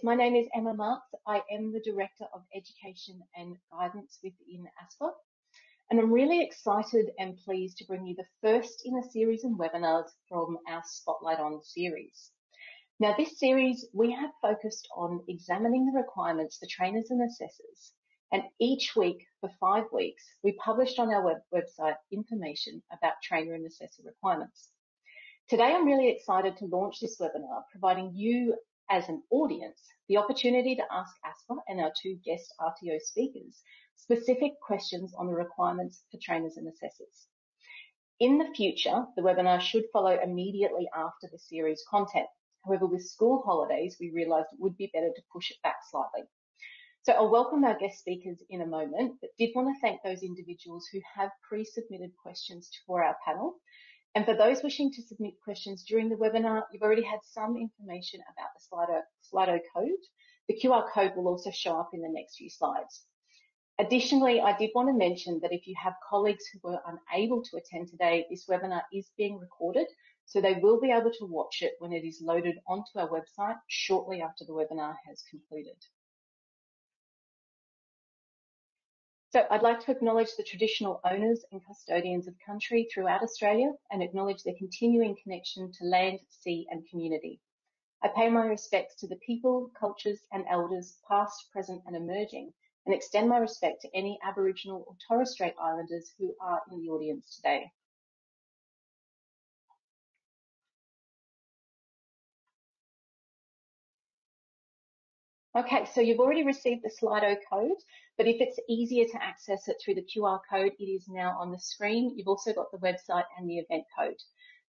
my name is Emma Marks. I am the Director of Education and Guidance within ASQA, and I'm really excited and pleased to bring you the first in a series of webinars from our Spotlight On series. Now, this series, we have focused on examining the requirements for trainers and assessors, and each week for 5 weeks, we published on our website information about trainer and assessor requirements. Today, I'm really excited to launch this webinar, providing you as an audience the opportunity to ask ASQA and our 2 guest RTO speakers specific questions on the requirements for trainers and assessors. In the future, the webinar should follow immediately after the series content. However, with school holidays, we realised it would be better to push it back slightly. So I'll welcome our guest speakers in a moment, but did want to thank those individuals who have pre-submitted questions for our panel. And for those wishing to submit questions during the webinar, you've already had some information about the Slido code. The QR code will also show up in the next few slides. Additionally, I did want to mention that if you have colleagues who were unable to attend today, this webinar is being recorded, so they will be able to watch it when it is loaded onto our website shortly after the webinar has concluded. So I'd like to acknowledge the traditional owners and custodians of country throughout Australia and acknowledge their continuing connection to land, sea and community. I pay my respects to the people, cultures and elders past, present and emerging, and extend my respect to any Aboriginal or Torres Strait Islanders who are in the audience today. Okay, so you've already received the Slido code, but if it's easier to access it through the QR code, it is now on the screen. You've also got the website and the event code.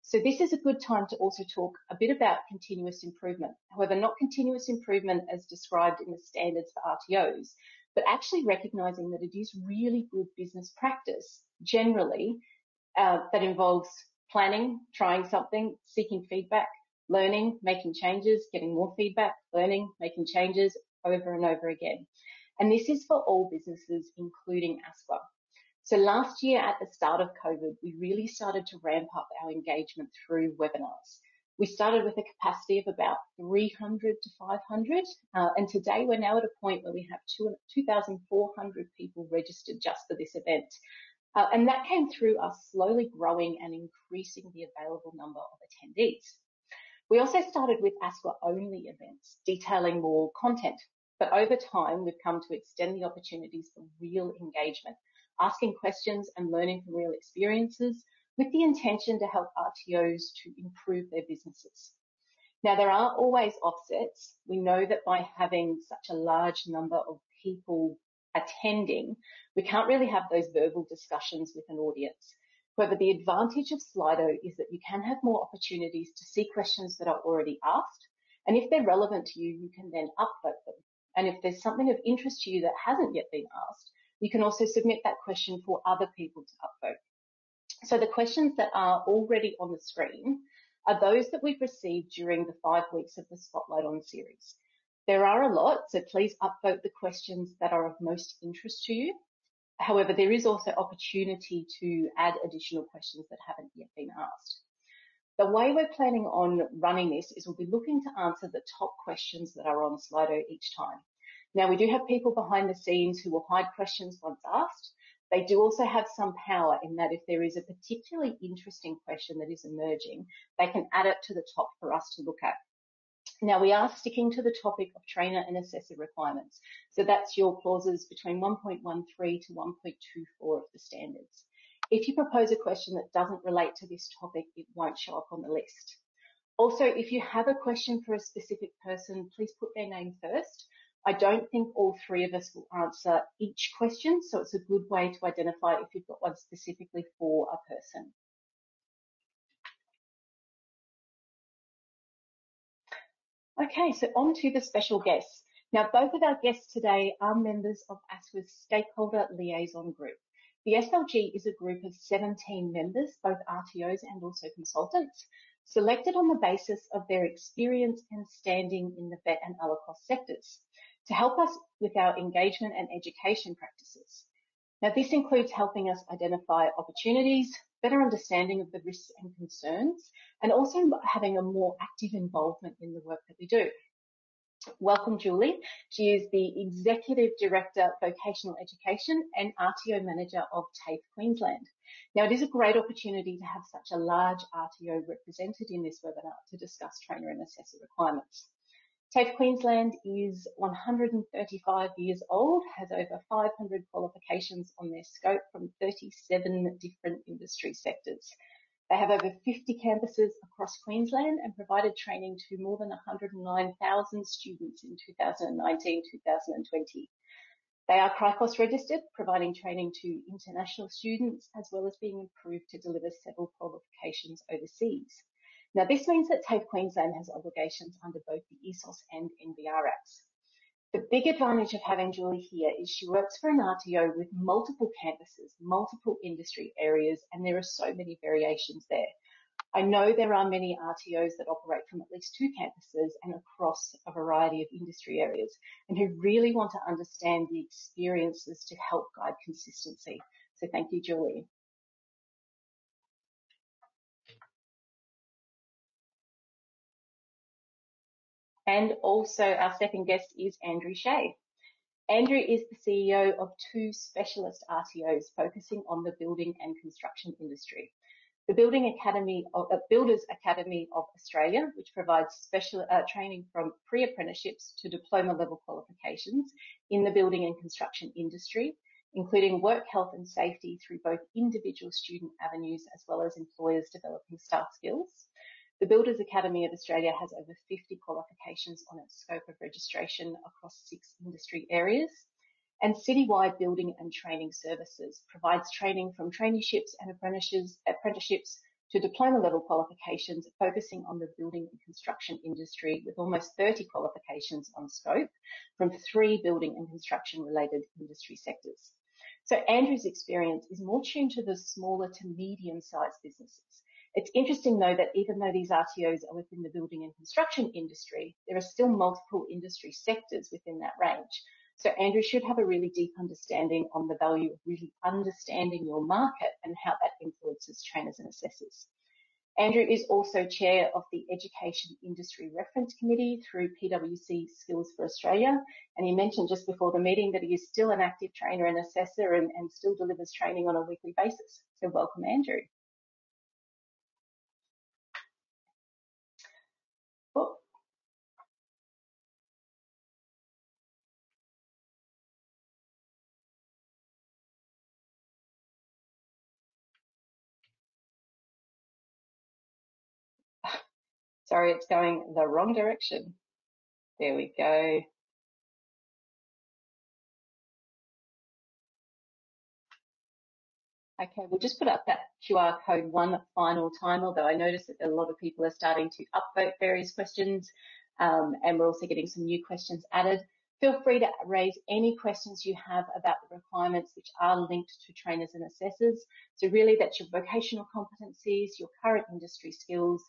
So this is a good time to also talk a bit about continuous improvement. However, not continuous improvement as described in the standards for RTOs, but actually recognising that it is really good business practice generally that involves planning, trying something, seeking feedback, learning, making changes, getting more feedback, learning, making changes over and over again. And this is for all businesses, including ASQA. So last year at the start of COVID, we really started to ramp up our engagement through webinars. We started with a capacity of about 300 to 500, and today we're now at a point where we have 2,400 people registered just for this event. And that came through us slowly growing and increasing the available number of attendees. We also started with ASQA-only events, detailing more content, but over time, we've come to extend the opportunities for real engagement, asking questions and learning from real experiences with the intention to help RTOs to improve their businesses. Now, there are always offsets. We know that by having such a large number of people attending, we can't really have those verbal discussions with an audience. However, the advantage of Slido is that you can have more opportunities to see questions that are already asked. And if they're relevant to you, you can then upvote them. And if there's something of interest to you that hasn't yet been asked, you can also submit that question for other people to upvote. So the questions that are already on the screen are those that we've received during the 5 weeks of the Spotlight On series. There are a lot, so please upvote the questions that are of most interest to you. However, there is also opportunity to add additional questions that haven't yet been asked. The way we're planning on running this is we'll be looking to answer the top questions that are on Slido each time. Now, we do have people behind the scenes who will hide questions once asked. They do also have some power in that if there is a particularly interesting question that is emerging, they can add it to the top for us to look at. Now, we are sticking to the topic of trainer and assessor requirements. So that's your clauses between 1.13 to 1.24 of the standards. If you propose a question that doesn't relate to this topic, it won't show up on the list. Also, if you have a question for a specific person, please put their name first. I don't think all 3 of us will answer each question, so it's a good way to identify if you've got one specifically for a person. Okay, so on to the special guests. Now, both of our guests today are members of ASQA's Stakeholder Liaison group. The SLG is a group of 17 members, both RTOs and also consultants, selected on the basis of their experience and standing in the vet and ALACOS sectors to help us with our engagement and education practices. Now, this includes helping us identify opportunities, better understanding of the risks and concerns, and also having a more active involvement in the work that we do. Welcome, Julie. She is the Executive Director, Vocational Education and RTO Manager of TAFE Queensland. Now, it is a great opportunity to have such a large RTO represented in this webinar to discuss trainer and assessor requirements. TAFE Queensland is 135 years old, has over 500 qualifications on their scope from 37 different industry sectors. They have over 50 campuses across Queensland and provided training to more than 109,000 students in 2019-2020. They are CRICOS registered, providing training to international students, as well as being approved to deliver several qualifications overseas. Now, this means that TAFE Queensland has obligations under both the ESOS and NBR Acts. The big advantage of having Julie here is she works for an RTO with multiple campuses, multiple industry areas, and there are so many variations there. I know there are many RTOs that operate from at least 2 campuses and across a variety of industry areas, and who really want to understand the experiences to help guide consistency. So thank you, Julie. And also our second guest is Andrew Shea. Andrew is the CEO of 2 specialist RTOs focusing on the building and construction industry. The Builders Academy of Australia, which provides special training from pre-apprenticeships to diploma level qualifications in the building and construction industry, including work health and safety through both individual student avenues as well as employers developing staff skills. The Builders Academy of Australia has over 50 qualifications on its scope of registration across 6 industry areas. And Citywide Building and Training Services provides training from traineeships and apprenticeships to diploma level qualifications, focusing on the building and construction industry with almost 30 qualifications on scope from 3 building and construction related industry sectors. So Andrew's experience is more tuned to the smaller to medium-sized businesses. It's interesting, though, that even though these RTOs are within the building and construction industry, there are still multiple industry sectors within that range. So Andrew should have a really deep understanding on the value of really understanding your market and how that influences trainers and assessors. Andrew is also chair of the Education Industry Reference Committee through PwC Skills for Australia. And he mentioned just before the meeting that he is still an active trainer and assessor and still delivers training on a weekly basis. So welcome, Andrew. Oh. Sorry, it's going the wrong direction. There we go. Okay, we'll just put up that QR code one final time, although I noticed that a lot of people are starting to upvote various questions, and we're also getting some new questions added. Feel free to raise any questions you have about the requirements which are linked to trainers and assessors. So really that's your vocational competencies, your current industry skills,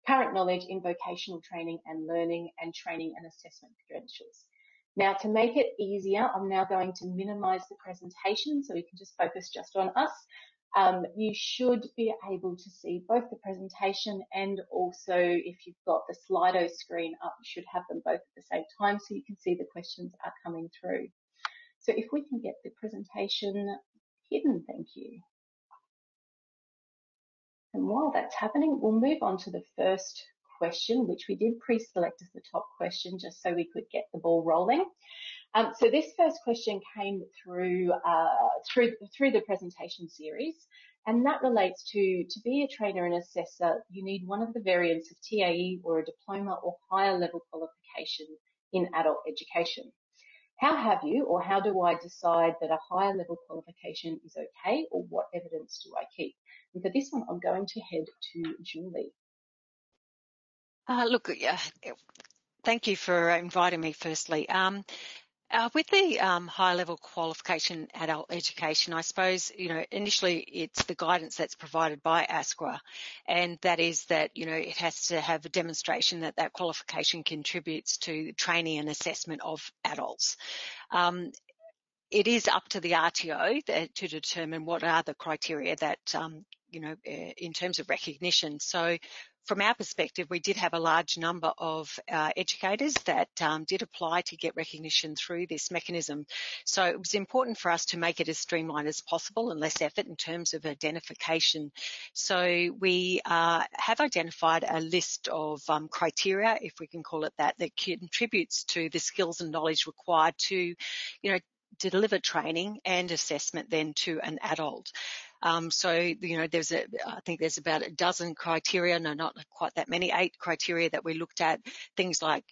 current knowledge in vocational training and learning, and training and assessment credentials. Now, to make it easier, I'm now going to minimize the presentation so we can just focus just on us. You should be able to see both the presentation and also if you've got the Slido screen up, you should have them both at the same time so you can see the questions are coming through. So if we can get the presentation hidden, thank you. And while that's happening, we'll move on to the first question, which we did pre-select as the top question just so we could get the ball rolling. So this first question came through the presentation series, and that relates to be a trainer and assessor, you need one of the variants of TAE or a diploma or higher level qualification in adult education. How have you, or how do I decide that a higher level qualification is okay, or what evidence do I keep? And for this one, I'm going to head to Julie. Look, thank you for inviting me firstly. With the high level qualification adult education, I suppose, initially it's the guidance that's provided by ASQA, and that is that, it has to have a demonstration that that qualification contributes to training and assessment of adults. it is up to the RTO to determine what are the criteria that, in terms of recognition. So from our perspective, we did have a large number of educators that did apply to get recognition through this mechanism. So it was important for us to make it as streamlined as possible and less effort in terms of identification. So we have identified a list of criteria, if we can call it that contributes to the skills and knowledge required to, to deliver training and assessment then to an adult. So, I think there's about a dozen criteria, no, not quite that many, 8 criteria that we looked at, things like,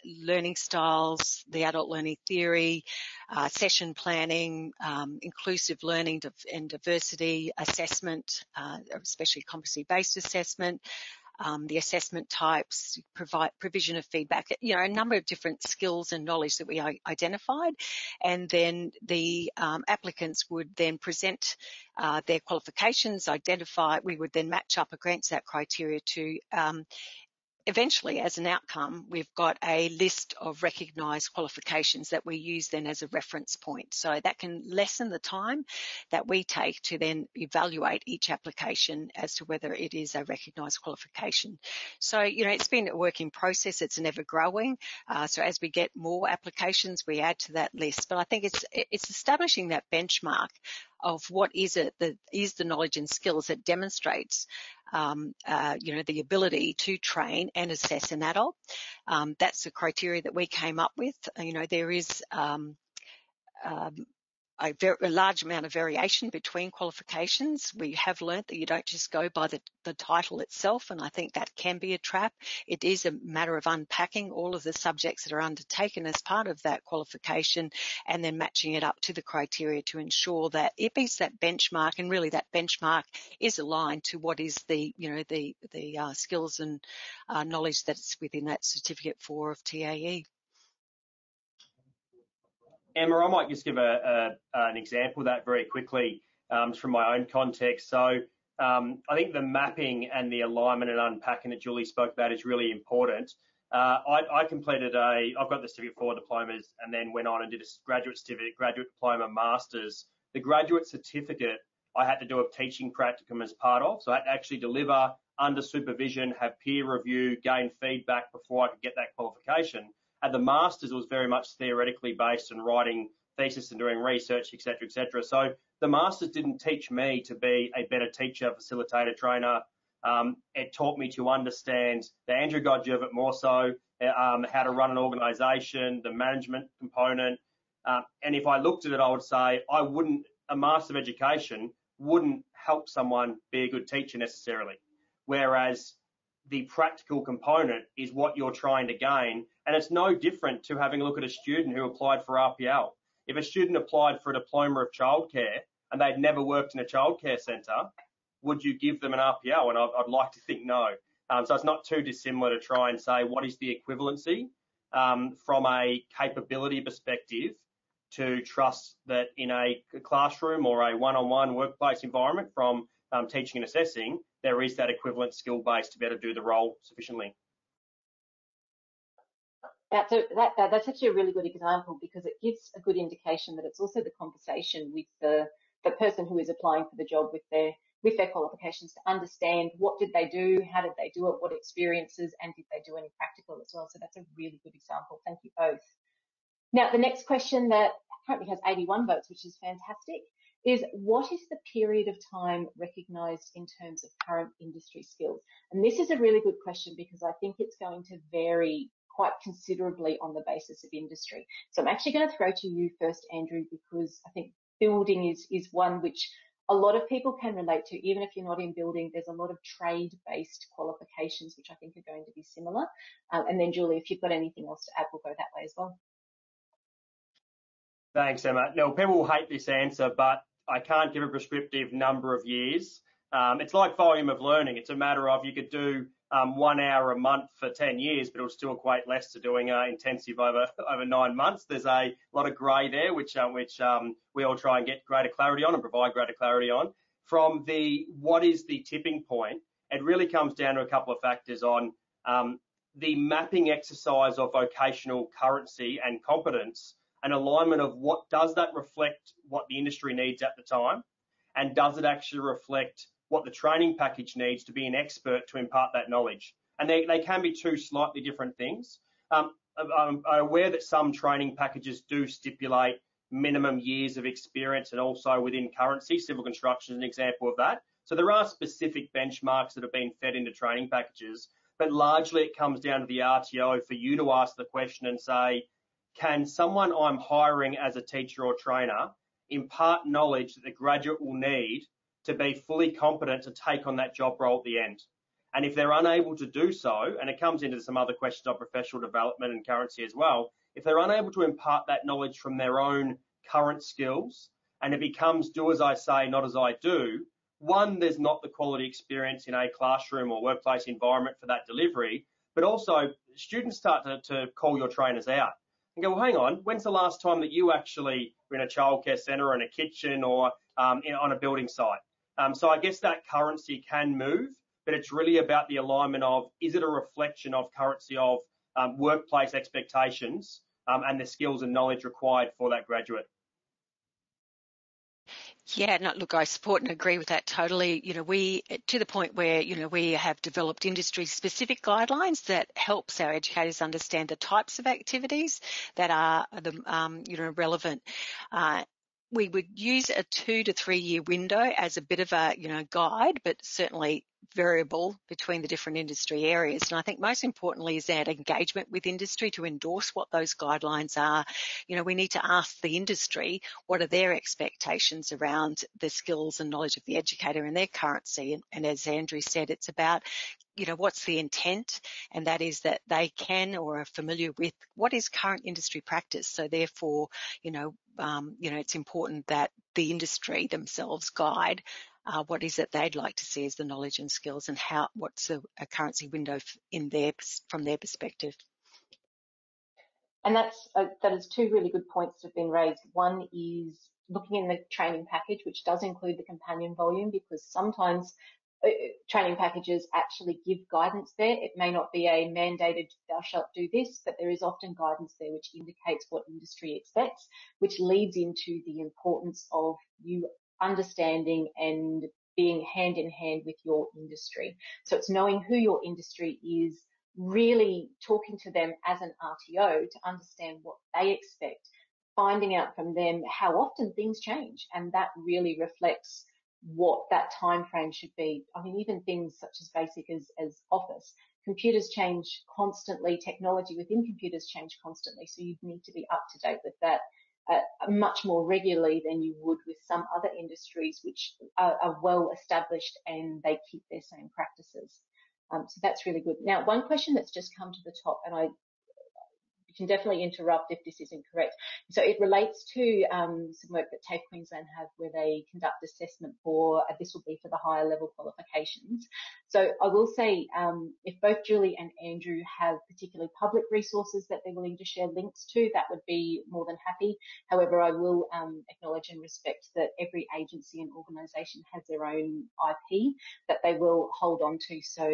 learning styles, the adult learning theory, session planning, inclusive learning and diversity assessment, especially competency-based assessment, the assessment types, provision of feedback, a number of different skills and knowledge that we identified. And then the applicants would then present their qualifications, we would then match up against that criteria to eventually, as an outcome, we've got a list of recognised qualifications that we use then as a reference point. So that can lessen the time that we take to then evaluate each application as to whether it is a recognised qualification. So, it's been a working process. It's never growing. So as we get more applications, we add to that list. But I think it's establishing that benchmark of what is it that is the knowledge and skills that demonstrates the ability to train and assess an adult. That's the criteria that we came up with. There is a large amount of variation between qualifications. We have learnt that you don't just go by the title itself, and I think that can be a trap. It is a matter of unpacking all of the subjects that are undertaken as part of that qualification and then matching it up to the criteria to ensure that it meets that benchmark, and really that benchmark is aligned to what is the skills and knowledge that's within that certificate 4 of TAE. Emma, I might just give an example of that very quickly from my own context. So I think the mapping and the alignment and unpacking that Julie spoke about is really important. I've got the certificate 4 diplomas and then went on and did a graduate certificate, graduate diploma, master's. The graduate certificate I had to do a teaching practicum as part of, so I had to actually deliver under supervision, have peer review, gain feedback before I could get that qualification. At the master's, it was very much theoretically based on writing thesis and doing research, et cetera, et cetera. So the master's didn't teach me to be a better teacher, facilitator, trainer. It taught me to understand the andragogy of it more so, how to run an organisation, the management component. And if I looked at it, I would say a Master of Education wouldn't help someone be a good teacher necessarily. Whereas the practical component is what you're trying to gain. And it's no different to having a look at a student who applied for RPL. If a student applied for a diploma of childcare and they'd never worked in a childcare centre, would you give them an RPL? And I'd like to think no. So it's not too dissimilar to try and say what is the equivalency from a capability perspective to trust that in a classroom or a one-on-one workplace environment from teaching and assessing, there is that equivalent skill base to be able to do the role sufficiently. That's actually a really good example, because it gives a good indication that it's also the conversation with the person who is applying for the job with their qualifications to understand what did they do, how did they do it, what experiences, and did they do any practical as well. So that's a really good example. Thank you both. Now, the next question that currently has 81 votes, which is fantastic, is what is the period of time recognised in terms of current industry skills? And this is a really good question, because I think it's going to vary quite considerably on the basis of industry. So I'm actually going to throw to you first, Andrew, because I think building is one which a lot of people can relate to. Even if you're not in building, there's a lot of trade-based qualifications which I think are going to be similar. And then, Julie, if you've got anything else to add, we'll go that way as well. Thanks, Emma. Now, people will hate this answer, but I can't give a prescriptive number of years. It's like volume of learning. It's a matter of you could do 1 hour a month for 10 years, but it'll still equate less to doing intensive over 9 months. There's a lot of grey there, which we all try and get greater clarity on and provide greater clarity on. From what is the tipping point, it really comes down to a couple of factors on the mapping exercise of vocational currency and competence an alignment of what does that reflect what the industry needs at the time, and does it actually reflect what the training package needs to be an expert to impart that knowledge. And they can be two slightly different things. I'm aware that some training packages do stipulate minimum years of experience, and also within currency, civil construction is an example of that. So there are specific benchmarks that have been fed into training packages, but largely it comes down to the RTO for you to ask the question and say, can someone I'm hiring as a teacher or trainer impart knowledge that the graduate will need to be fully competent to take on that job role at the end? And if they're unable to do so, and it comes into some other questions of professional development and currency as well, if they're unable to impart that knowledge from their own current skills, and it becomes do as I say, not as I do, one, there's not the quality experience in a classroom or workplace environment for that delivery, but also students start to call your trainers out and go, well, hang on, when's the last time that you actually were in a childcare centre or in a kitchen or on a building site? So I guess that currency can move, but it's really about the alignment of, is it a reflection of currency of workplace expectations and the skills and knowledge required for that graduate? Yeah, no, look, I support and agree with that totally. We, to the point where, we have developed industry-specific guidelines that helps our educators understand the types of activities that are, relevant. We would use a 2 to 3 year window as a bit of a, guide, but certainly variable between the different industry areas. And I think most importantly is that engagement with industry to endorse what those guidelines are. We need to ask the industry what are their expectations around the skills and knowledge of the educator and their currency. And as Andrew said, it's about what's the intent, and that is that they can or are familiar with what is current industry practice. So therefore, it's important that the industry themselves guide what is it they'd like to see as the knowledge and skills, and what's a currency window from their perspective. And that is two really good points that have been raised. One is looking in the training package, which does include the companion volume, because sometimes training packages actually give guidance there. It may not be a mandated thou shalt do this, but there is often guidance there which indicates what industry expects, which leads into the importance of you understanding and being hand in hand with your industry. So it's knowing who your industry is, really talking to them as an RTO to understand what they expect, finding out from them how often things change, and that really reflects what that time frame should be. I mean, even things such as basic as Office. Computers change constantly, technology within computers change constantly, so you need to be up to date with that much more regularly than you would with some other industries which are well established and they keep their same practices. So that's really good. Now, one question that's just come to the top, and you can definitely interrupt if this is incorrect. So it relates to some work that TAFE Queensland have where they conduct assessment for, this will be for the higher level qualifications. So I will say, if both Julie and Andrew have particularly public resources that they're willing to share links to, that would be more than happy. However, I will acknowledge and respect that every agency and organisation has their own IP that they will hold on to. So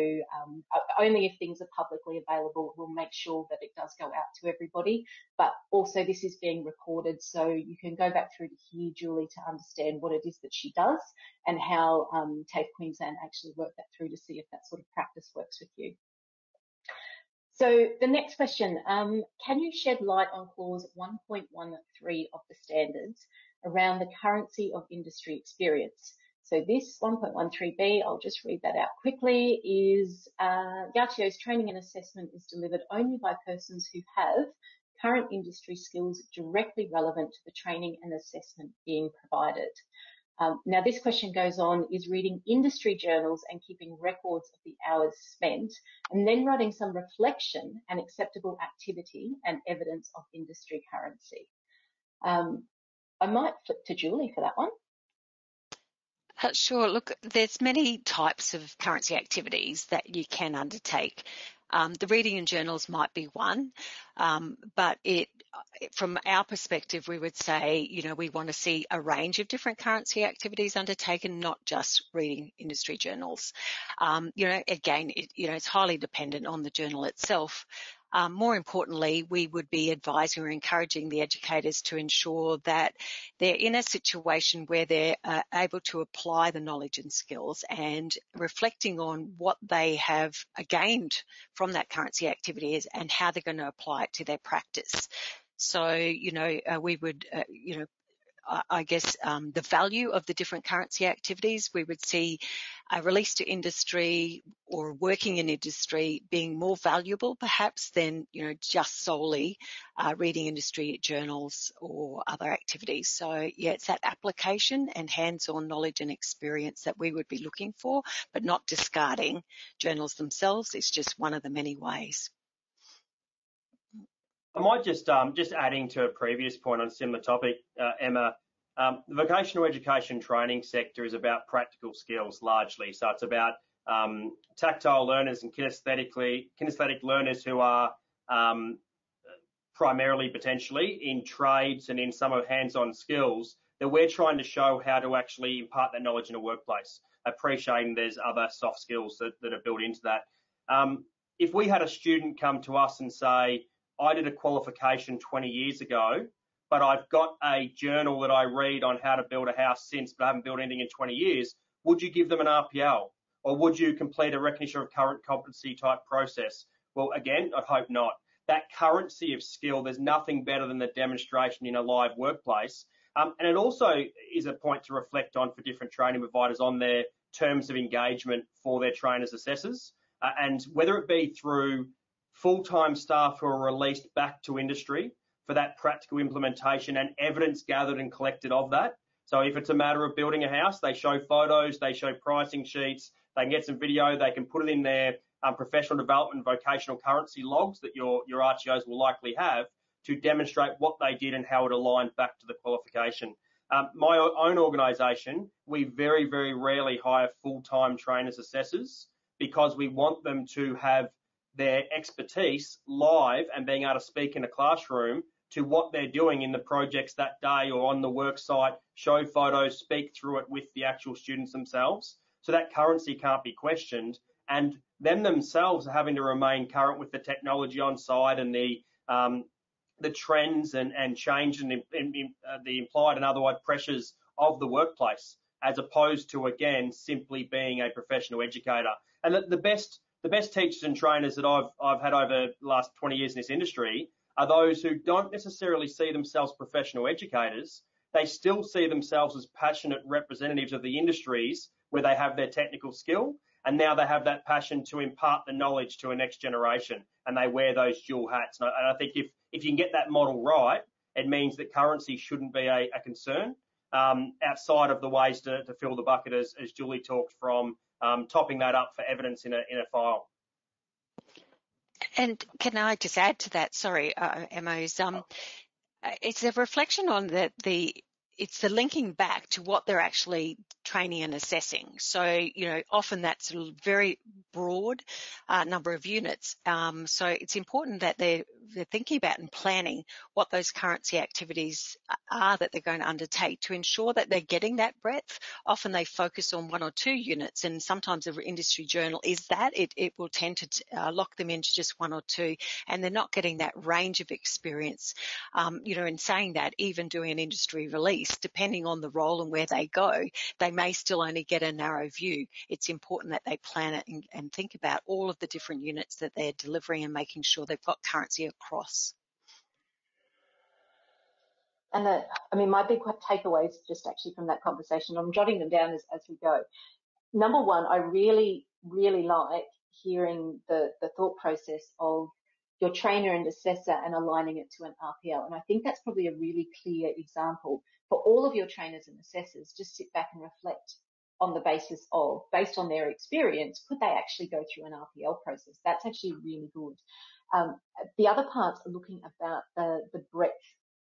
only if things are publicly available, we'll make sure that it does go out to everybody. But also this is being recorded, so you can go back through to hear Julie to understand what it is that she does and how TAFE Queensland actually work that through to see if that sort of practice works with you. So the next question, can you shed light on clause 1.13 of the standards around the currency of industry experience? So this 1.13b, I'll just read that out quickly, is the RTO's training and assessment is delivered only by persons who have current industry skills directly relevant to the training and assessment being provided. Now this question goes on, is reading industry journals and keeping records of the hours spent, and then writing some reflection and acceptable activity and evidence of industry currency. I might flip to Julie for that one. Sure. Look, there's many types of currency activities that you can undertake. The reading in journals might be one, but from our perspective, we would say, we want to see a range of different currency activities undertaken, not just reading industry journals. Again, it's highly dependent on the journal itself. More importantly, we would be advising or encouraging the educators to ensure that they're in a situation where they're able to apply the knowledge and skills and reflecting on what they have gained from that currency activity and how they're going to apply it to their practice. So, we would, I guess, the value of the different currency activities, we would see a release to industry or working in industry being more valuable perhaps than, just solely reading industry journals or other activities. So, yeah, it's that application and hands-on knowledge and experience that we would be looking for, but not discarding journals themselves. It's just one of the many ways. I might just adding to a previous point on a similar topic, Emma. The vocational education training sector is about practical skills largely. So it's about tactile learners and kinesthetic learners who are primarily potentially in trades and in some of hands-on skills that we're trying to show how to actually impart that knowledge in a workplace, appreciating there's other soft skills that are built into that. If we had a student come to us and say, I did a qualification 20 years ago, but I've got a journal that I read on how to build a house since, but I haven't built anything in 20 years, would you give them an RPL? Or would you complete a recognition of current competency type process? Well, again, I'd hope not. That currency of skill, there's nothing better than the demonstration in a live workplace. And it also is a point to reflect on for different training providers on their terms of engagement for their trainers assessors. And whether it be through full-time staff who are released back to industry for that practical implementation and evidence gathered and collected of that. So if it's a matter of building a house, they show photos, they show pricing sheets, they can get some video, they can put it in their professional development vocational currency logs that your RTOs will likely have to demonstrate what they did and how it aligned back to the qualification. My own organisation, we very, very rarely hire full-time trainers assessors because we want them to have their expertise live and being able to speak in a classroom to what they're doing in the projects that day or on the work site, show photos, speak through it with the actual students themselves. So that currency can't be questioned. And them themselves are having to remain current with the technology on site and the trends and change in the implied and otherwise pressures of the workplace, as opposed to, again, simply being a professional educator. And the best teachers and trainers that I've had over the last 20 years in this industry are those who don't necessarily see themselves professional educators. They still see themselves as passionate representatives of the industries where they have their technical skill, and now they have that passion to impart the knowledge to a next generation, and they wear those dual hats. And I think if you can get that model right, it means that currency shouldn't be a concern outside of the ways to fill the bucket, as Julie talked from topping that up for evidence in a file. And can I just add to that? Sorry, Emma, it's a reflection on it's the linking back to what they're actually training and assessing. So, often that's a very broad number of units. So it's important that they're thinking about and planning what those currency activities are that they're going to undertake to ensure that they're getting that breadth. Often they focus on one or two units, and sometimes the industry journal is that. It will tend to lock them into just one or two, and they're not getting that range of experience. In saying that, even doing an industry release, depending on the role and where they go, they may still only get a narrow view. It's important that they plan it and think about all of the different units that they're delivering and making sure they've got currency across. And my big takeaways just actually from that conversation, I'm jotting them down as we go. Number one, I really, really like hearing the thought process of your trainer and assessor and aligning it to an RPL. And I think that's probably a really clear example for all of your trainers and assessors. Just sit back and reflect on the basis of, based on their experience, could they actually go through an RPL process? That's actually really good. The other parts are looking about the breadth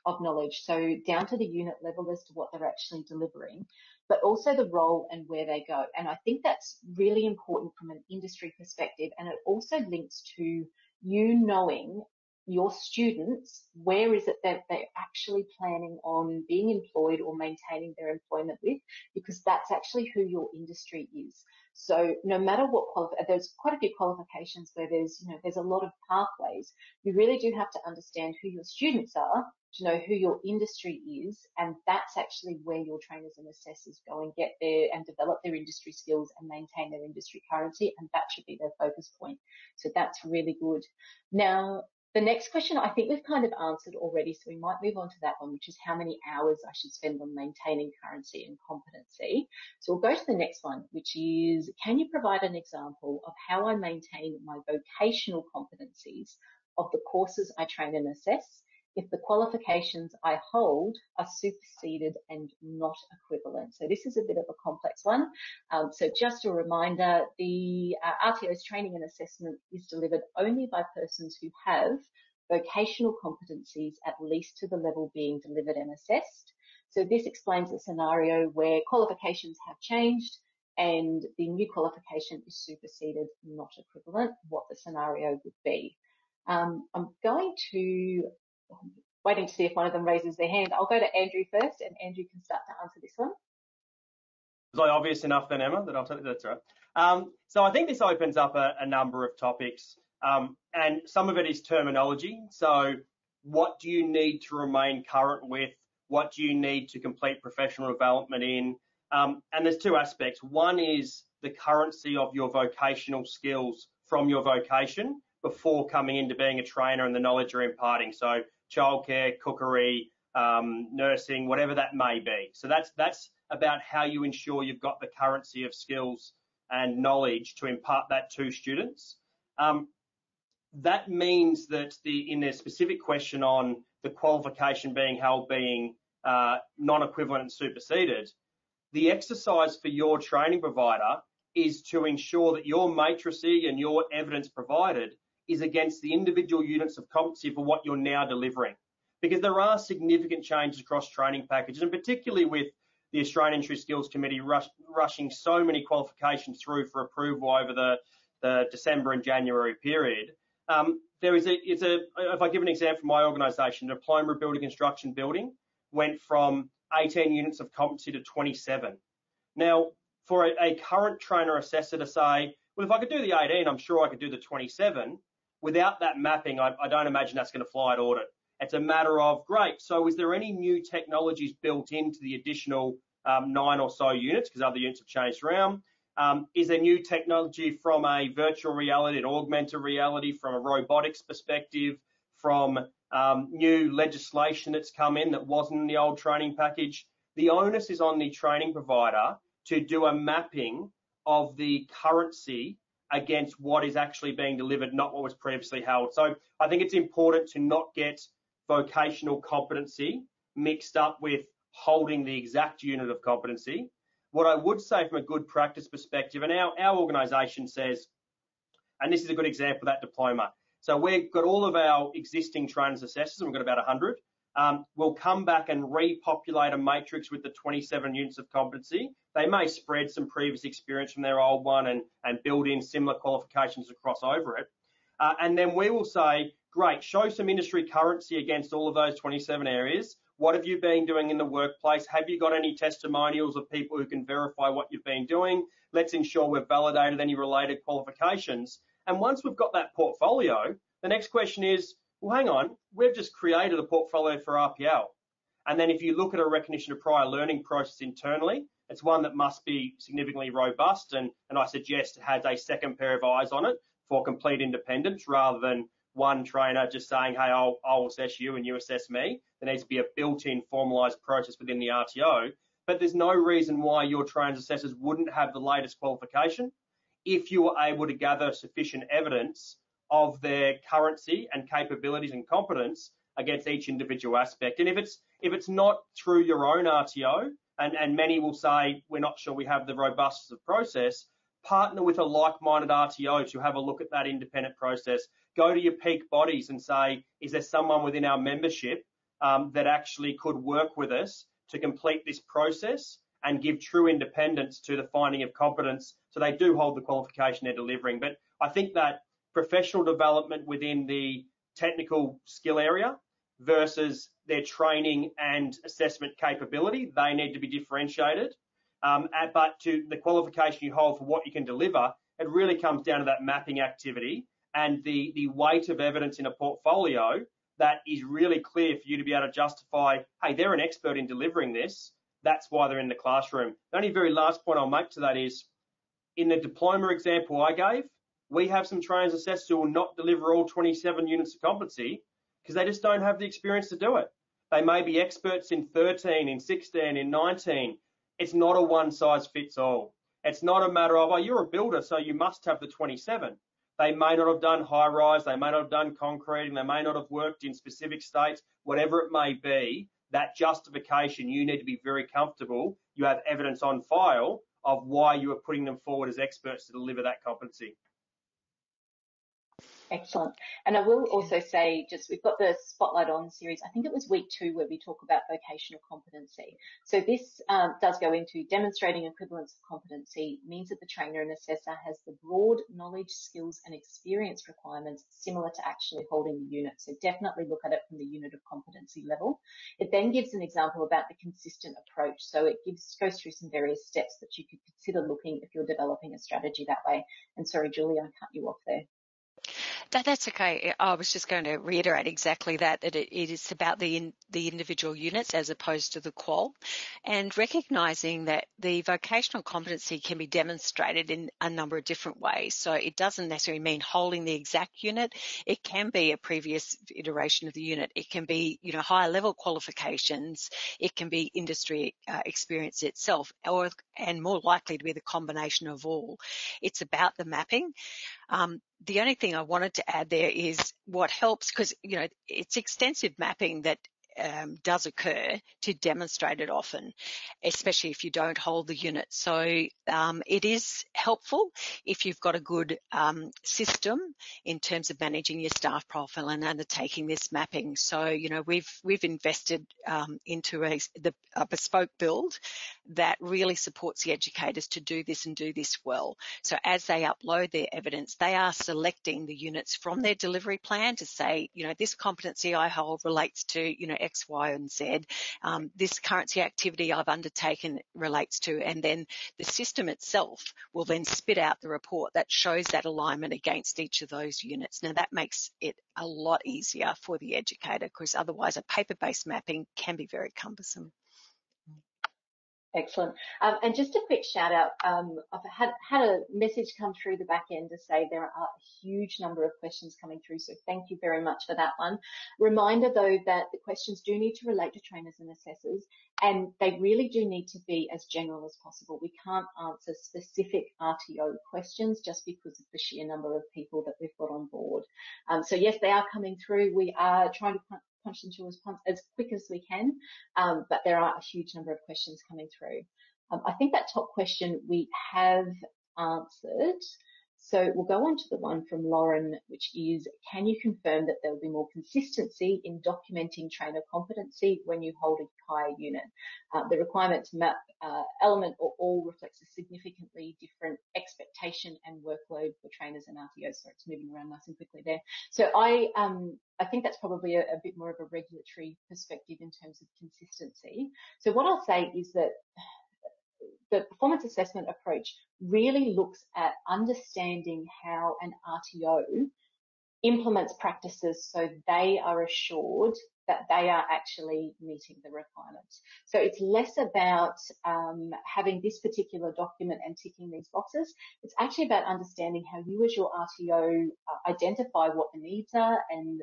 of knowledge, so down to the unit level as to what they're actually delivering, but also the role and where they go. And I think that's really important from an industry perspective, and it also links to you knowing your students, where is it that they're actually planning on being employed or maintaining their employment with, because that's actually who your industry is. So no matter what there's quite a few qualifications where there's a lot of pathways. You really do have to understand who your students are to know who your industry is, and that's actually where your trainers and assessors go and get there and develop their industry skills and maintain their industry currency, and that should be their focus point. So that's really good. Now, the next question I think we've kind of answered already, so we might move on to that one, which is how many hours I should spend on maintaining currency and competency. So we'll go to the next one, which is, can you provide an example of how I maintain my vocational competencies of the courses I train and assess if the qualifications I hold are superseded and not equivalent? So this is a bit of a complex one. So just a reminder, the RTO's training and assessment is delivered only by persons who have vocational competencies at least to the level being delivered and assessed. So this explains a scenario where qualifications have changed and the new qualification is superseded, not equivalent, what the scenario would be. I'm waiting to see if one of them raises their hand. I'll go to Andrew first, and Andrew can start to answer this one. Was I obvious enough then, Emma, that I'll tell you that's right? So I think this opens up a number of topics, and some of it is terminology. So what do you need to remain current with? What do you need to complete professional development in? And there's two aspects. One is the currency of your vocational skills from your vocation before coming into being a trainer and the knowledge you're imparting. So childcare, cookery, nursing, whatever that may be. So that's about how you ensure you've got the currency of skills and knowledge to impart that to students. That means that in their specific question on the qualification being held being non-equivalent and superseded, the exercise for your training provider is to ensure that your matricy and your evidence provided is against the individual units of competency for what you're now delivering. Because there are significant changes across training packages, and particularly with the Australian Industry Skills Committee rushing so many qualifications through for approval over the December and January period. If I give an example from my organisation, Diploma of Building Construction Building went from 18 units of competency to 27. Now, for a current trainer assessor to say, well, if I could do the 18, I'm sure I could do the 27. Without that mapping, I don't imagine that's going to fly at audit. It's a matter of, great, so is there any new technologies built into the additional 9 or so units, because other units have changed around? Is there new technology from a virtual reality and augmented reality, from a robotics perspective, from new legislation that's come in that wasn't in the old training package? The onus is on the training provider to do a mapping of the currency against what is actually being delivered, not what was previously held. So I think it's important to not get vocational competency mixed up with holding the exact unit of competency. What I would say from a good practice perspective, and our organisation says, and this is a good example of that diploma. So we've got all of our existing trainers assessors, and we've got about 100. We'll come back and repopulate a matrix with the 27 units of competency. They may spread some previous experience from their old one and build in similar qualifications across over it. And then we will say, great, show some industry currency against all of those 27 areas. What have you been doing in the workplace? Have you got any testimonials of people who can verify what you've been doing? Let's ensure we've validated any related qualifications. And once we've got that portfolio, the next question is, well, hang on, we've just created a portfolio for RPL. And then if you look at a recognition of prior learning process internally, it's one that must be significantly robust, and I suggest it has a second pair of eyes on it for complete independence rather than one trainer just saying, hey, I'll assess you and you assess me. There needs to be a built-in formalised process within the RTO, but there's no reason why your trainers assessors wouldn't have the latest qualification if you were able to gather sufficient evidence of their currency and capabilities and competence against each individual aspect. And if it's not through your own RTO, and many will say, we're not sure we have the robustness of process, partner with a like-minded RTO to have a look at that independent process. Go to your peak bodies and say, is there someone within our membership that actually could work with us to complete this process and give true independence to the finding of competence, so they do hold the qualification they're delivering. But I think that professional development within the technical skill area versus their training and assessment capability. They need to be differentiated. But to the qualification you hold for what you can deliver, it really comes down to that mapping activity and the weight of evidence in a portfolio that is really clear for you to be able to justify, hey, they're an expert in delivering this. That's why they're in the classroom. The only very last point I'll make to that is, in the diploma example I gave, we have some trainers and assessors who will not deliver all 27 units of competency because they just don't have the experience to do it. They may be experts in 13, in 16, in 19. It's not a one-size-fits-all. It's not a matter of, oh, you're a builder, so you must have the 27. They may not have done high-rise, they may not have done concreting, they may not have worked in specific states, whatever it may be. That justification, you need to be very comfortable. You have evidence on file of why you are putting them forward as experts to deliver that competency. Excellent. And I will also say, just we've got the Spotlight On series. I think it was week 2 where we talk about vocational competency. So this does go into demonstrating equivalence of competency, means that the trainer and assessor has the broad knowledge, skills and experience requirements similar to actually holding the unit. So definitely look at it from the unit of competency level. It then gives an example about the consistent approach. So it goes through some various steps that you could consider looking if you're developing a strategy that way. And sorry, Julie, I cut you off there. That's okay. I was just going to reiterate exactly that it is about the individual units as opposed to the qual, and recognising that the vocational competency can be demonstrated in a number of different ways. So it doesn't necessarily mean holding the exact unit. It can be a previous iteration of the unit. It can be, higher level qualifications. It can be industry experience itself, and more likely to be the combination of all. It's about the mapping. The only thing I wanted to add there is what helps, because, it's extensive mapping that does occur to demonstrate it often, especially if you don't hold the unit. So it is helpful if you've got a good system in terms of managing your staff profile and undertaking this mapping. So, we've invested into a bespoke build that really supports the educators to do this and do this well. So as they upload their evidence, they are selecting the units from their delivery plan to say, this competency I hold relates to, X, Y, and Z. This currency activity I've undertaken relates to, and then the system itself will then spit out the report that shows that alignment against each of those units. Now that makes it a lot easier for the educator, because otherwise a paper-based mapping can be very cumbersome. Excellent. And just a quick shout out. I've had a message come through the back end to say there are a huge number of questions coming through. So thank you very much for that one. Reminder though that the questions do need to relate to trainers and assessors, and they really do need to be as general as possible. We can't answer specific RTO questions just because of the sheer number of people that we've got on board. So yes, they are coming through. We are trying to punch them to as quick as we can, but there are a huge number of questions coming through. I think that top question we have answered. So we'll go on to the one from Lauren, which is, can you confirm that there will be more consistency in documenting trainer competency when you hold a higher unit? The requirement to map element or all reflects a significantly different expectation and workload for trainers and RTOs. So it's moving around nice and quickly there. So I think that's probably a bit more of a regulatory perspective in terms of consistency. So what I'll say is that the performance assessment approach really looks at understanding how an RTO implements practices so they are assured that they are actually meeting the requirements. So it's less about having this particular document and ticking these boxes. It's actually about understanding how you as your RTO identify what the needs are, and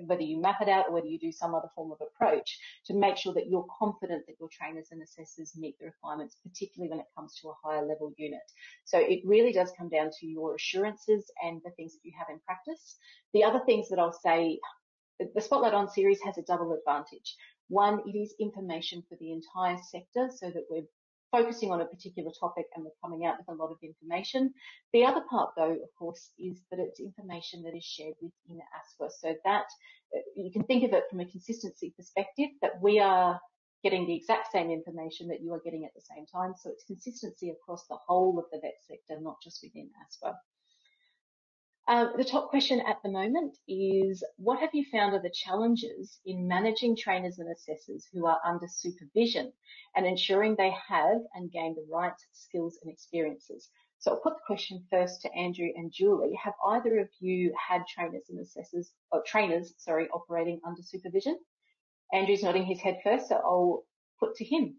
whether you map it out or whether you do some other form of approach to make sure that you're confident that your trainers and assessors meet the requirements, particularly when it comes to a higher level unit. So it really does come down to your assurances and the things that you have in practice. The other things that I'll say, the Spotlight On series has a double advantage. One, it is information for the entire sector so that we're focusing on a particular topic and we're coming out with a lot of information. The other part though, of course, is that it's information that is shared within ASQA, so that you can think of it from a consistency perspective, that we are getting the exact same information that you are getting at the same time. So it's consistency across the whole of the vet sector, not just within ASQA. The top question at the moment is, what have you found are the challenges in managing trainers and assessors who are under supervision and ensuring they have and gain the right skills and experiences? So I'll put the question first to Andrew and Julie. Have either of you had trainers and assessors, or trainers, sorry, operating under supervision? Andrew's nodding his head first, so I'll put to him.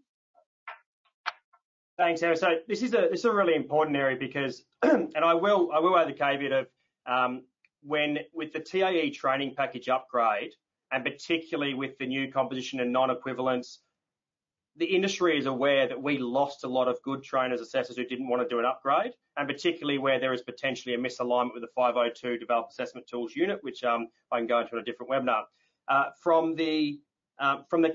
Thanks, Sarah. So this is a really important area because, and I will add the caveat of when with the TAE training package upgrade, and particularly with the new composition and non-equivalence, the industry is aware that we lost a lot of good trainers, assessors who didn't want to do an upgrade, and particularly where there is potentially a misalignment with the 502 Develop Assessment Tools unit, which I can go into in a different webinar. From the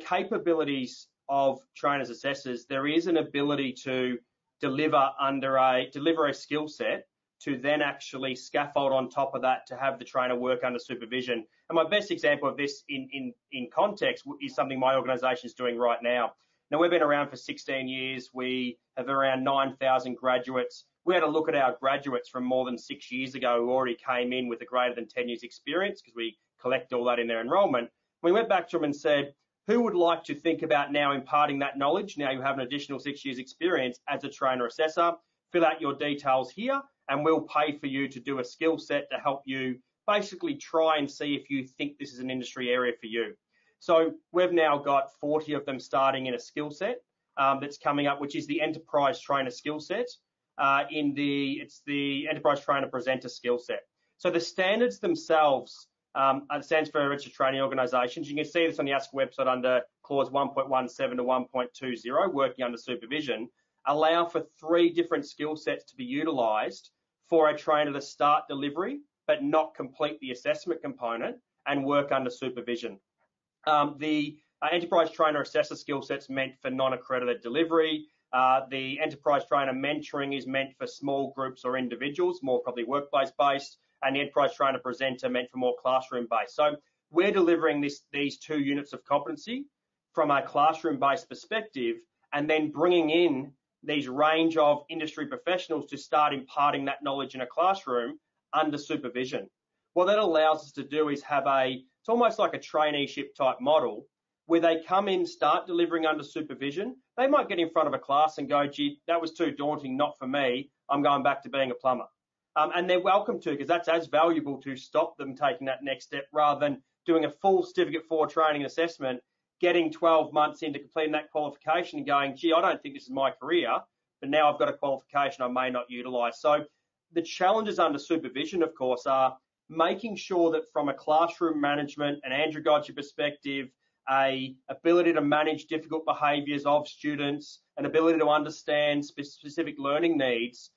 capabilities of trainers, assessors, there is an ability to deliver a skill set to then actually scaffold on top of that to have the trainer work under supervision. And my best example of this in context is something my organisation is doing right now. Now, we've been around for 16 years. We have around 9,000 graduates. We had a look at our graduates from more than 6 years ago who already came in with a greater than 10 years experience because we collect all that in their enrolment. We went back to them and said, who would like to think about now imparting that knowledge? Now you have an additional 6 years experience as a trainer assessor. Fill out your details here and we'll pay for you to do a skill set to help you basically try and see if you think this is an industry area for you. So we've now got 40 of them starting in a skill set that's coming up, which is the Enterprise Trainer skill set. It's the Enterprise Trainer Presenter skill set. So the standards themselves, it stands for Registered Training Organisations. You can see this on the ASQA website under clause 1.17 to 1.20, working under supervision, allow for 3 different skill sets to be utilised for a trainer to start delivery, but not complete the assessment component and work under supervision. The Enterprise Trainer Assessor skill set's meant for non-accredited delivery. The Enterprise Trainer Mentoring is meant for small groups or individuals, more probably workplace-based, and the Enterprise Trainer Presenter meant for more classroom-based. So we're delivering these 2 units of competency from a classroom-based perspective and then bringing in these range of industry professionals to start imparting that knowledge in a classroom under supervision. What that allows us to do is have it's almost like a traineeship type model where they come in, start delivering under supervision. They might get in front of a class and go, gee, that was too daunting, not for me. I'm going back to being a plumber. And they're welcome to, because that's as valuable to stop them taking that next step rather than doing a full certificate for training and assessment, getting 12 months into completing that qualification and going, gee, I don't think this is my career, but now I've got a qualification I may not utilise. So the challenges under supervision, of course, are making sure that from a classroom management and andragogy perspective, a ability to manage difficult behaviours of students, an ability to understand specific learning needs,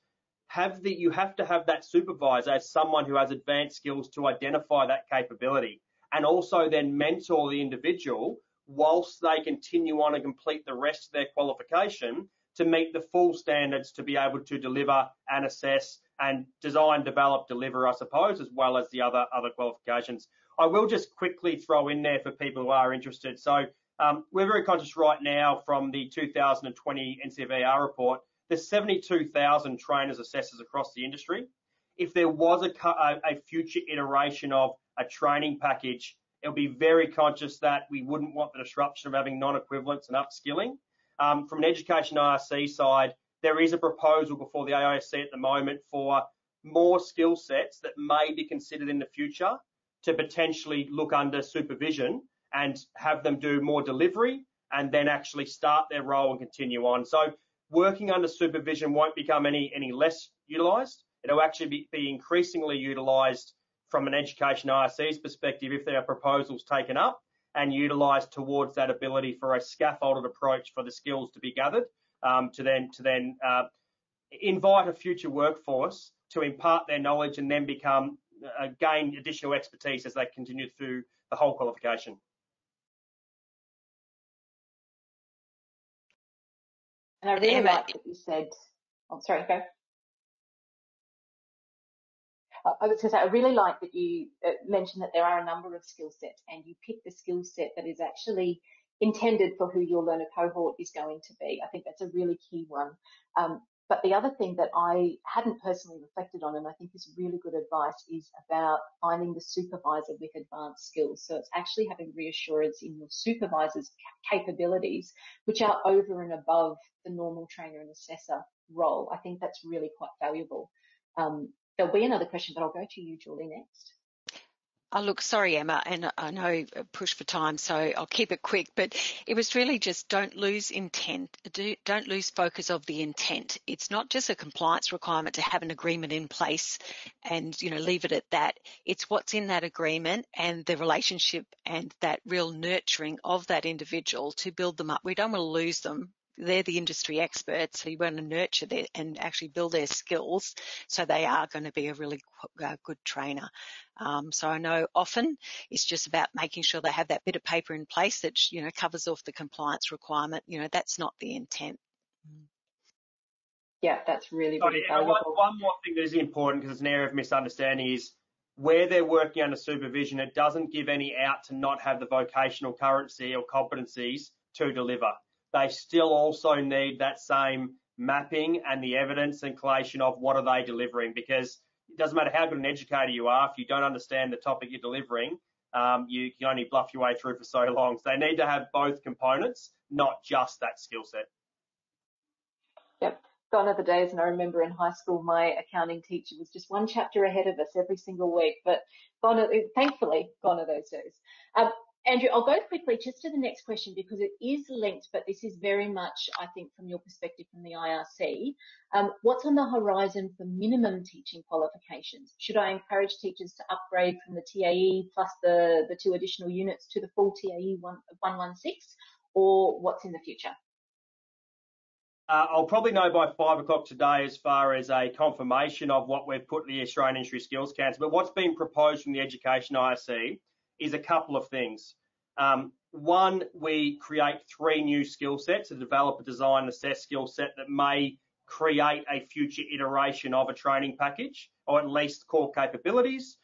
you have to have that supervisor as someone who has advanced skills to identify that capability and also then mentor the individual whilst they continue on and complete the rest of their qualification to meet the full standards to be able to deliver and assess and design, develop, deliver, I suppose, as well as the other qualifications. I will just quickly throw in there for people who are interested. So we're very conscious right now from the 2020 NCVR report, there's 72,000 trainers, assessors across the industry. If there was a future iteration of a training package, it'll be very conscious that we wouldn't want the disruption of having non-equivalence and upskilling. From an education IRC side, there is a proposal before the AISC at the moment for more skill sets that may be considered in the future to potentially look under supervision and have them do more delivery and then actually start their role and continue on. So working under supervision won't become any less utilised. It'll actually be increasingly utilised from an education IRC's perspective if there are proposals taken up and utilised towards that ability for a scaffolded approach for the skills to be gathered to then invite a future workforce to impart their knowledge and then gain additional expertise as they continue through the whole qualification. And I really like what you said. Oh, sorry, go. I was going to say, I really like that you mentioned that there are a number of skill sets and you pick the skill set that is actually intended for who your learner cohort is going to be. I think that's a really key one. But the other thing that I hadn't personally reflected on, and I think is really good advice, is about finding the supervisor with advanced skills. So it's actually having reassurance in your supervisor's capabilities, which are over and above the normal trainer and assessor role. I think that's really quite valuable. There'll be another question, but I'll go to you, Julie, next. Oh, look, sorry, Emma, and I know push for time, so I'll keep it quick, but it was really just don't lose intent, don't lose focus of the intent. It's not just a compliance requirement to have an agreement in place and, leave it at that. It's what's in that agreement and the relationship and that real nurturing of that individual to build them up. We don't want to lose them. They're the industry experts, so you want to nurture them and actually build their skills so they are going to be a really good trainer. So I know often it's just about making sure they have that bit of paper in place that, covers off the compliance requirement. That's not the intent. Yeah, that's really, really valuable. One more thing that is important, because it's an area of misunderstanding, is where they're working under supervision, it doesn't give any out to not have the vocational currency or competencies to deliver. They still also need that same mapping and the evidence and collation of what are they delivering, because it doesn't matter how good an educator you are, if you don't understand the topic you're delivering, you can only bluff your way through for so long. So they need to have both components, not just that skill set. Yep. Gone are the days, and I remember in high school my accounting teacher was just one chapter ahead of us every single week, but thankfully gone are those days. Andrew, I'll go quickly just to the next question because it is linked, but this is very much, I think, from your perspective from the IRC. What's on the horizon for minimum teaching qualifications? Should I encourage teachers to upgrade from the TAE plus the 2 additional units to the full TAE 116, or what's in the future? I'll probably know by 5 o'clock today as far as a confirmation of what we've put in the Australian Industry Skills Council. But what's been proposed from the Education IRC is a couple of things. One, we create 3 new skill sets, a develop, design, assess skill set that may create a future iteration of a training package, or at least core capabilities.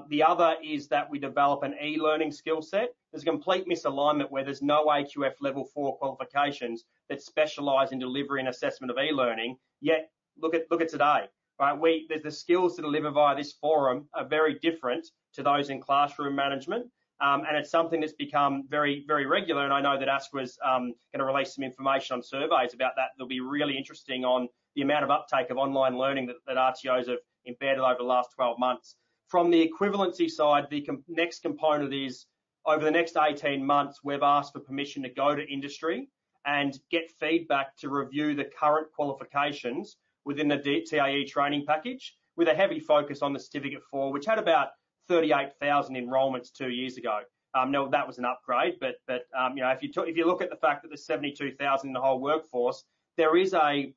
The other is that we develop an e-learning skill set. There's a complete misalignment where there's no AQF level 4 qualifications that specialise in delivery and assessment of e-learning. Yet, look at today, right? The skills to deliver via this forum are very different to those in classroom management. And it's something that's become very, very regular. And I know that ASQA is going to release some information on surveys about that. That'll be really interesting on the amount of uptake of online learning that RTOs have embedded over the last 12 months. From the equivalency side, the next component is over the next 18 months, we've asked for permission to go to industry and get feedback to review the current qualifications within the TAE training package with a heavy focus on the Certificate 4, which had about 38,000 enrolments 2 years ago. No, that was an upgrade, but if you look at the fact that there's 72,000 in the whole workforce, there is a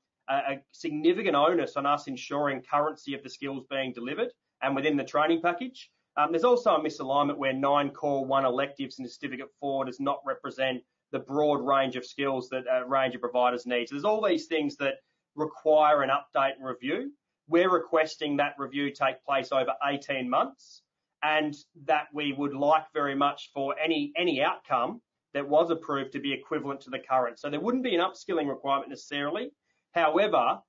significant onus on us ensuring currency of the skills being delivered and within the training package. There's also a misalignment where 9 core 1 electives in the Certificate 4 does not represent the broad range of skills that a range of providers need. So there's all these things that require an update and review. We're requesting that review take place over 18 months, and that we would like very much for any outcome that was approved to be equivalent to the current. So there wouldn't be an upskilling requirement necessarily. However,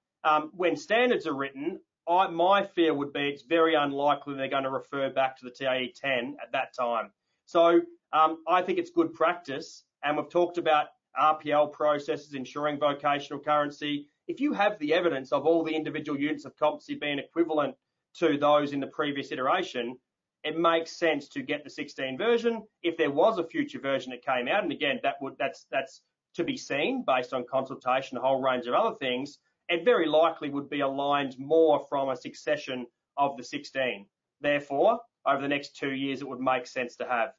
when standards are written, my fear would be it's very unlikely they're going to refer back to the TAE 10 at that time. So I think it's good practice, and we've talked about RPL processes, ensuring vocational currency. If you have the evidence of all the individual units of competency being equivalent to those in the previous iteration, it makes sense to get the 16 version. If there was a future version that came out, and again, that's to be seen based on consultation, a whole range of other things, it very likely would be aligned more from a succession of the 16. Therefore, over the next 2 years, it would make sense to have.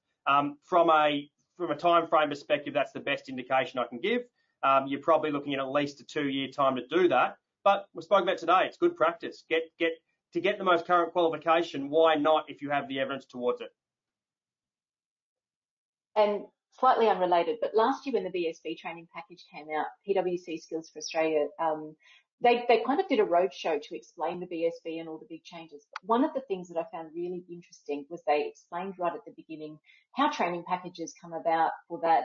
From a time frame perspective, that's the best indication I can give. You're probably looking at least a 2-year time to do that. But we spoke about today, it's good practice. To get the most current qualification, why not if you have the evidence towards it? And slightly unrelated, but last year when the VSB training package came out, PwC Skills for Australia they kind of did a roadshow to explain the BSB and all the big changes. But one of the things that I found really interesting was they explained right at the beginning how training packages come about for that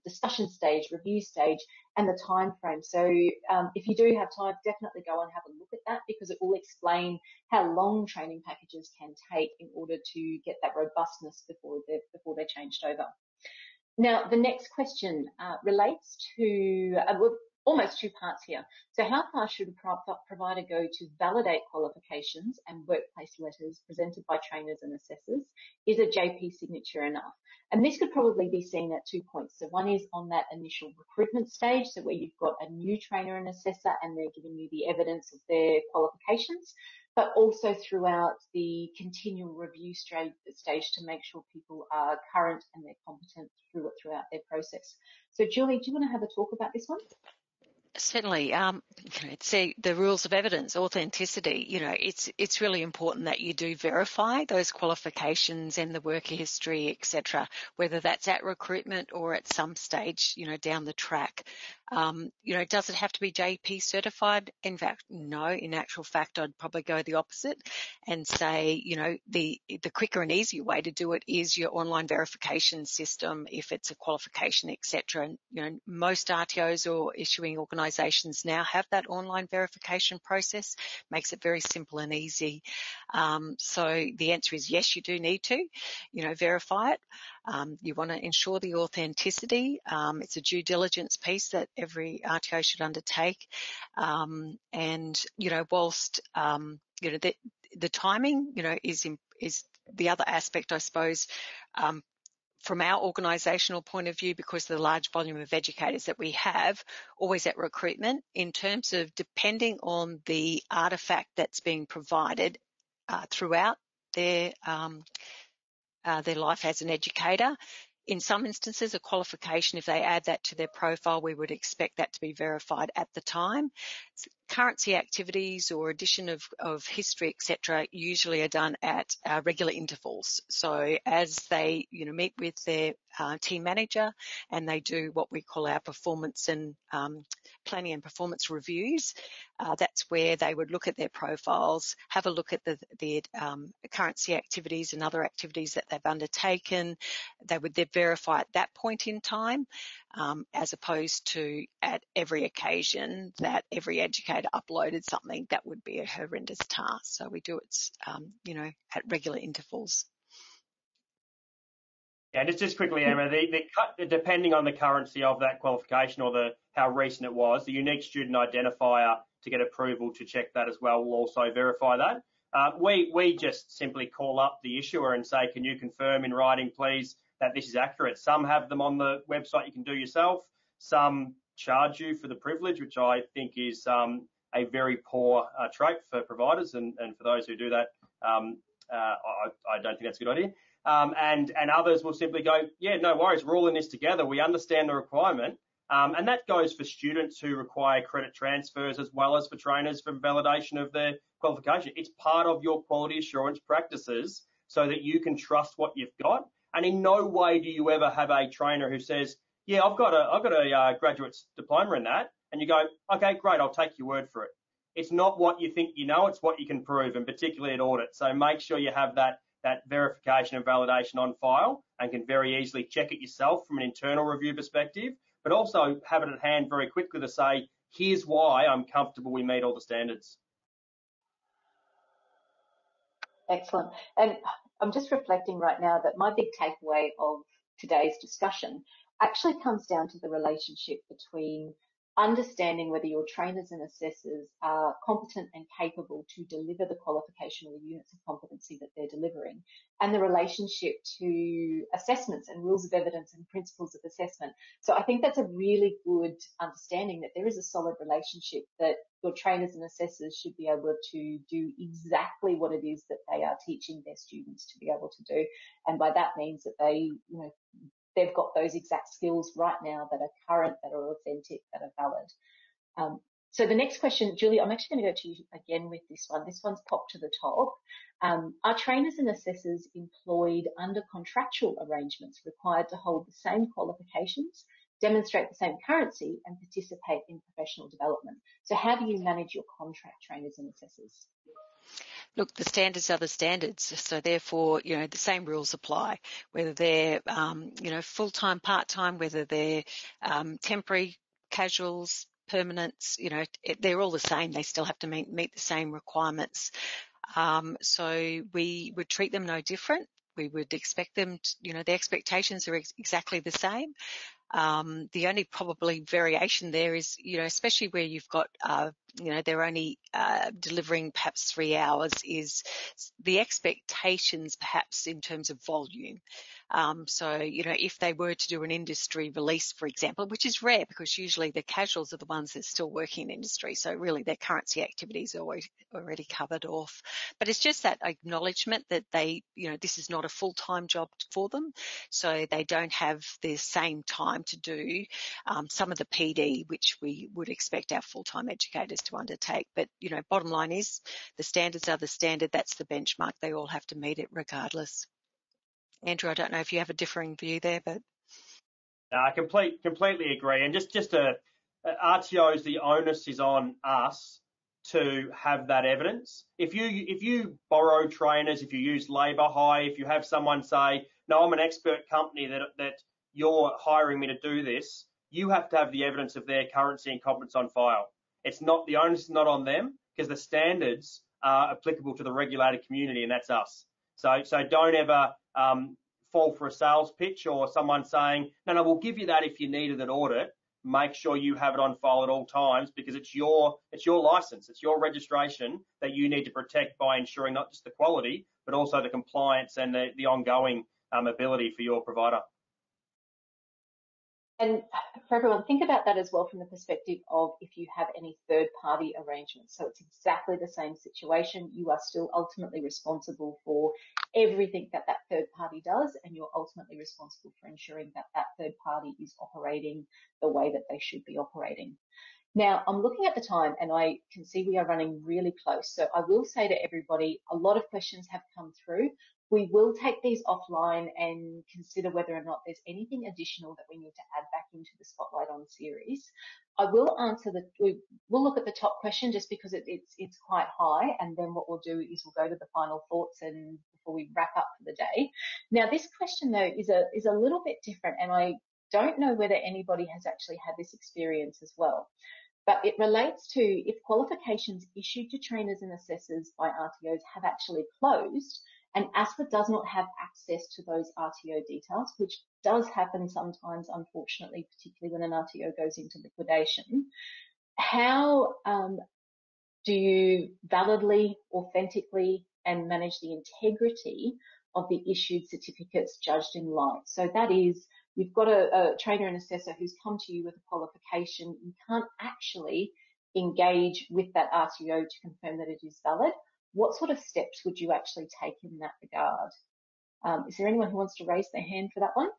discussion stage, review stage, and the time frame. So if you do have time, definitely go and have a look at that, because it will explain how long training packages can take in order to get that robustness before they're changed over. Now, the next question relates to almost two parts here. So how far should a provider go to validate qualifications and workplace letters presented by trainers and assessors? Is a JP signature enough? And this could probably be seen at 2 points. So one is on that initial recruitment stage, so where you've got a new trainer and assessor and they're giving you the evidence of their qualifications, but also throughout the continual review stage to make sure people are current and they're competent throughout their process. So Julie, do you want to have a talk about this one? Certainly. See, the rules of evidence, authenticity, it's really important that you do verify those qualifications and the worker history, etc., whether that's at recruitment or at some stage, down the track. Does it have to be JP certified? In fact, no. In actual fact, I'd probably go the opposite and say, the quicker and easier way to do it is your online verification system if it's a qualification, etc. And, most RTOs or issuing organisations now have that online verification process, makes it very simple and easy. So the answer is yes, you do need to, verify it. You want to ensure the authenticity. It's a due diligence piece that every RTO should undertake. And, whilst, the timing, is the other aspect, I suppose, from our organisational point of view, because of the large volume of educators that we have, always at recruitment, in terms of depending on the artefact that's being provided throughout their life as an educator. In some instances, a qualification, if they add that to their profile, we would expect that to be verified at the time. Currency activities or addition of history, etc., usually are done at regular intervals. So as they, meet with their team manager and they do what we call our performance and planning and performance reviews, that's where they would look at their profiles, have a look at the currency activities and other activities that they've undertaken. They would then verify at that point in time, as opposed to at every occasion that every educator uploaded something. That would be a horrendous task. So we do it, at regular intervals. Yeah, just quickly, Emma, depending on the currency of that qualification or how recent it was, the unique student identifier to get approval to check that as well will also verify that. We just simply call up the issuer and say, can you confirm in writing, please, that this is accurate? Some have them on the website you can do yourself. Some charge you for the privilege, which I think is a very poor trait for providers, and for those who do that, I don't think that's a good idea. And others will simply go, yeah, no worries, we're all in this together. We understand the requirement. And that goes for students who require credit transfers as well as for trainers for validation of their qualification. It's part of your quality assurance practices so that you can trust what you've got. And in no way do you ever have a trainer who says, yeah, I've got a graduate's diploma in that. And you go, okay, great, I'll take your word for it. It's not what you think you know, it's what you can prove, and particularly at audit. So make sure you have that verification and validation on file and can very easily check it yourself from an internal review perspective, but also have it at hand very quickly to say, here's why I'm comfortable we meet all the standards. Excellent. And I'm just reflecting right now that my big takeaway of today's discussion actually comes down to the relationship between understanding whether your trainers and assessors are competent and capable to deliver the qualification or the units of competency that they're delivering, and the relationship to assessments and rules of evidence and principles of assessment. So I think that's a really good understanding that there is a solid relationship, that your trainers and assessors should be able to do exactly what it is that they are teaching their students to be able to do. And by that means that they, they've got those exact skills right now that are current, that are authentic, that are valid. So the next question, Julie, I'm actually going to go to you again with this one. This one's popped to the top. Are trainers and assessors employed under contractual arrangements required to hold the same qualifications demonstrate the same currency, and participate in professional development. So how do you manage your contract trainers and assessors? Look, the standards are the standards, so therefore, the same rules apply, whether they're, full-time, part-time, whether they're temporary, casuals, permanents, they're all the same. They still have to meet the same requirements. So we would treat them no different. We would expect them to, the expectations are exactly the same. The only probably variation there is, especially where you've got, they're only delivering perhaps 3 hours, is the expectations perhaps in terms of volume. So, if they were to do an industry release, for example, which is rare because usually the casuals are the ones that are still working in industry. So really their currency activities are already covered off. But it's just that acknowledgement that they, this is not a full-time job for them. So they don't have the same time to do some of the PD, which we would expect our full-time educators to undertake. But, bottom line is the standards are the standard. That's the benchmark. They all have to meet it regardless. Andrew, I don't know if you have a differing view there, but. No, I completely agree. And just RTOs, the onus is on us to have that evidence. If you borrow trainers, if you use labour hire, if you have someone say, no, I'm an expert company that you're hiring me to do this, you have to have the evidence of their currency and competence on file. It's not, the onus is not on them, because the standards are applicable to the regulated community, and that's us. So don't ever fall for a sales pitch or someone saying, no, we'll give you that if you needed an audit. Make sure you have it on file at all times, because it's your license, it's your registration that you need to protect by ensuring not just the quality, but also the compliance and the ongoing ability for your provider. And for everyone, think about that as well from the perspective of if you have any third-party arrangements. So it's exactly the same situation. You are still ultimately responsible for everything that third party does, and you're ultimately responsible for ensuring that third party is operating the way that they should be operating. Now, I'm looking at the time and I can see we are running really close. So I will say to everybody, a lot of questions have come through. We will take these offline and consider whether or not there's anything additional that we need to add back into the Spotlight on series. I will answer we'll look at the top question just because it's quite high, and then what we'll do is we'll go to the final thoughts and before we wrap up for the day. Now, this question though is a little bit different, and I don't know whether anybody has actually had this experience as well. But it relates to if qualifications issued to trainers and assessors by RTOs have actually closed, and ASQA does not have access to those RTO details, which does happen sometimes, unfortunately, particularly when an RTO goes into liquidation. How do you validly, authentically, and manage the integrity of the issued certificates judged in light? So that is, you've got a trainer and assessor who's come to you with a qualification. You can't actually engage with that RTO to confirm that it is valid. What sort of steps would you actually take in that regard? Is there anyone who wants to raise their hand for that one?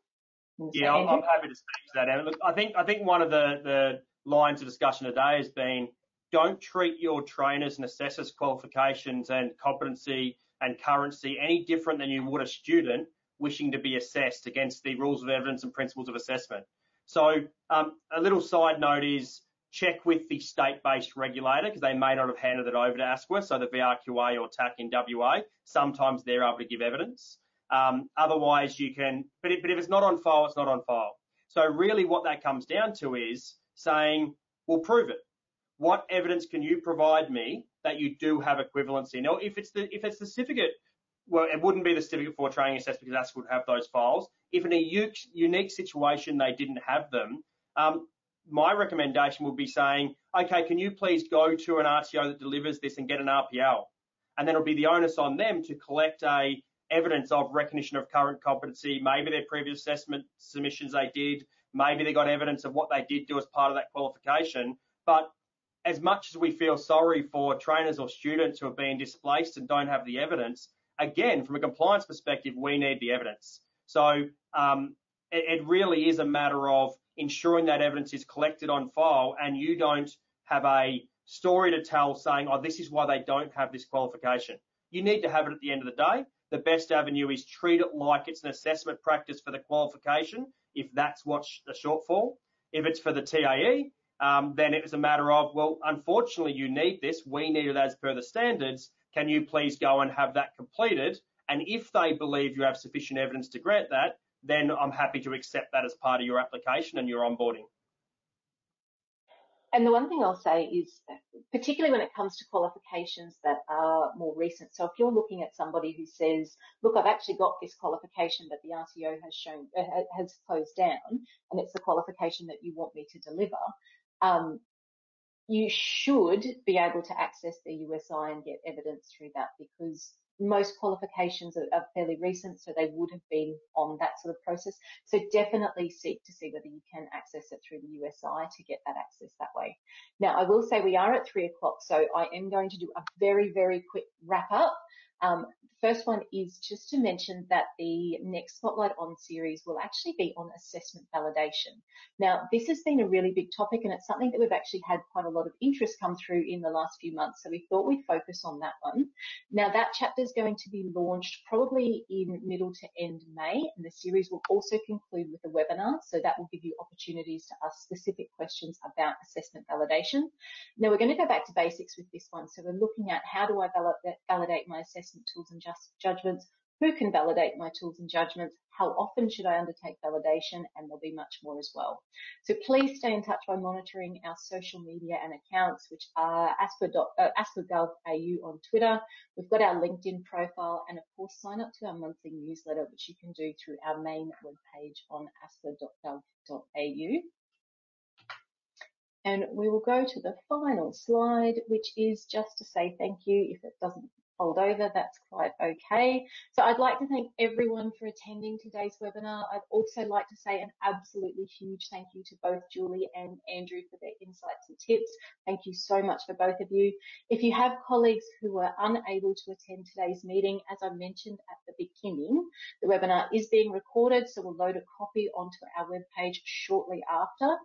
Yeah, I'm happy to speak to that, Emma. Look, I think one of the lines of discussion today has been, don't treat your trainers and assessors qualifications and competency and currency any different than you would a student wishing to be assessed against the rules of evidence and principles of assessment. So a little side note is check with the state-based regulator, because they may not have handed it over to ASQA, so the VRQA or TAC in WA, sometimes they're able to give evidence. Otherwise you can, but if it's not on file, it's not on file. So really what that comes down to is saying, well, prove it. What evidence can you provide me that you do have equivalency? Now, if it's the certificate, well, it wouldn't be the certificate for training assessment because ASQA would have those files. If in a unique situation they didn't have them, my recommendation would be saying, okay, can you please go to an RTO that delivers this and get an RPL? And then it'll be the onus on them to collect evidence of recognition of current competency, maybe their previous assessment submissions they did, maybe they got evidence of what they did do as part of that qualification. But as much as we feel sorry for trainers or students who are being displaced and don't have the evidence, again, from a compliance perspective, we need the evidence. So it really is a matter of ensuring that evidence is collected on file and you don't have a story to tell saying, oh, this is why they don't have this qualification. You need to have it at the end of the day. The best avenue is treat it like it's an assessment practice for the qualification, if that's what's the shortfall. If it's for the TAE, then it was a matter of, well, unfortunately, you need this. We need it as per the standards. Can you please go and have that completed? And if they believe you have sufficient evidence to grant that, then I'm happy to accept that as part of your application and your onboarding. And the one thing I'll say is, particularly when it comes to qualifications that are more recent, so if you're looking at somebody who says, look, I've actually got this qualification that the RTO has closed down, and it's the qualification that you want me to deliver, you should be able to access the USI and get evidence through that, because most qualifications are fairly recent, so they would have been on that sort of process. So definitely seek to see whether you can access it through the USI to get that access that way. Now, I will say we are at 3 o'clock, so I am going to do a very, very quick wrap up. First one is just to mention that the next Spotlight On series will actually be on assessment validation. Now, this has been a really big topic, and it's something that we've actually had quite a lot of interest come through in the last few months, so we thought we'd focus on that one. Now, that chapter is going to be launched probably in middle to end May, and the series will also conclude with a webinar, so that will give you opportunities to ask specific questions about assessment validation. Now, we're going to go back to basics with this one, so we're looking at how do I validate my assessment tools and judgments, who can validate my tools and judgments, how often should I undertake validation, and there'll be much more as well. So please stay in touch by monitoring our social media and accounts, which are ASQA.gov.au on Twitter. We've got our LinkedIn profile, and of course sign up to our monthly newsletter, which you can do through our main webpage on asqa.gov.au. And we will go to the final slide, which is just to say thank you. If it doesn't fold over, that's quite okay. So I'd like to thank everyone for attending today's webinar. I'd also like to say an absolutely huge thank you to both Julie and Andrew for their insights and tips. Thank you so much for both of you. If you have colleagues who were unable to attend today's meeting, as I mentioned at the beginning, the webinar is being recorded, so we'll load a copy onto our webpage shortly after.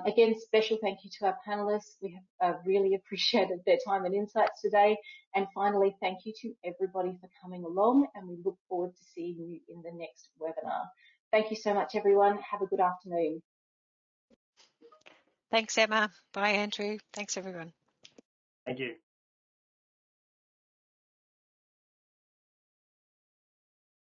Again, special thank you to our panelists. We have really appreciated their time and insights today. And finally, thank you to everybody for coming along, and we look forward to seeing you in the next webinar. Thank you so much, everyone. Have a good afternoon. Thanks, Emma. Bye, Andrew. Thanks, everyone. Thank you.